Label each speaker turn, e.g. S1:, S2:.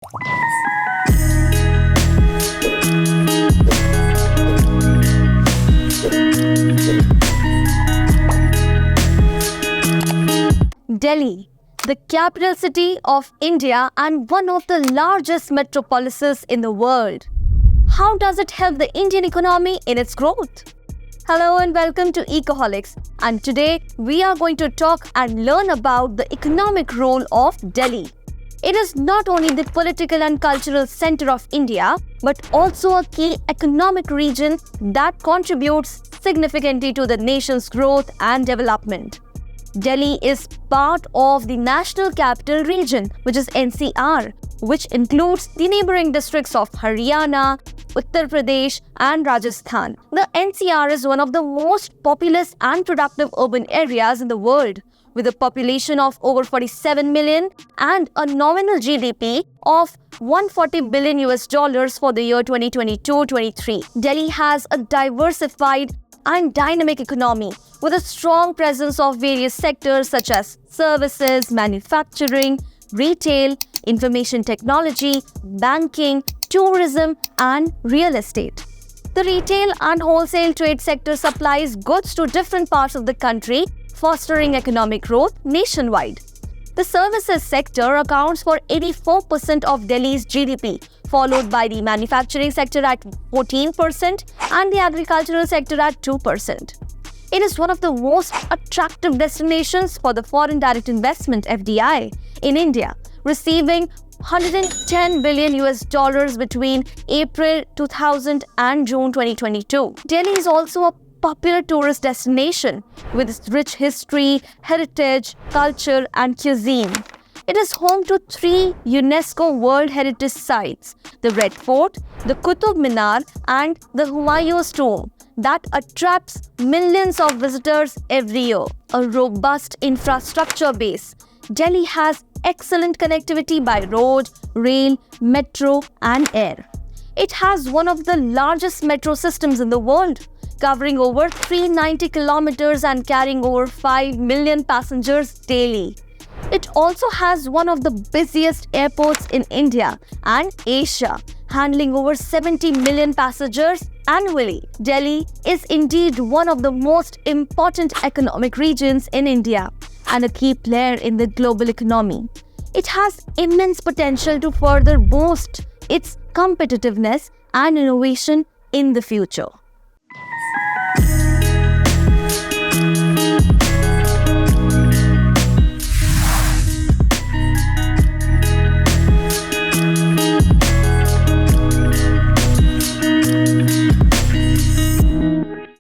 S1: Delhi, the capital city of India and one of the largest metropolises in the world. How does it help the Indian economy in its growth? Hello and welcome to Ecoholics, and today we are going to talk and learn about the economic role of Delhi. It is not only the political and cultural center of India, but also a key economic region that contributes significantly to the nation's growth and development. Delhi is part of the National Capital Region, which is NCR, which includes the neighboring districts of Haryana, Uttar Pradesh and Rajasthan. The NCR is one of the most populous and productive urban areas in the world, with a population of over 47 million and a nominal GDP of $140 billion for the year 2022-23. Delhi has a diversified and dynamic economy with a strong presence of various sectors such as services, manufacturing, retail, information technology, banking, tourism, and real estate. The retail and wholesale trade sector supplies goods to different parts of the country, fostering economic growth nationwide. The services sector accounts for 84% of Delhi's GDP, followed by the manufacturing sector at 14% and the agricultural sector at 2%. It is one of the most attractive destinations for the foreign direct investment (FDI) in India, receiving $110 billion between April 2000 and June 2022. Delhi is also a popular tourist destination with its rich history, heritage, culture, and cuisine. It is home to 3 UNESCO World Heritage Sites, the Red Fort, the Qutub Minar, and the Humayun's Tomb, that attracts millions of visitors every year. A robust infrastructure base, Delhi has excellent connectivity by road, rail, metro, and air. It has one of the largest metro systems in the world, covering over 390 kilometers and carrying over 5 million passengers daily. It also has one of the busiest airports in India and Asia, handling over 70 million passengers annually. Delhi is indeed one of the most important economic regions in India and a key player in the global economy. It has immense potential to further boost its competitiveness and innovation in the future.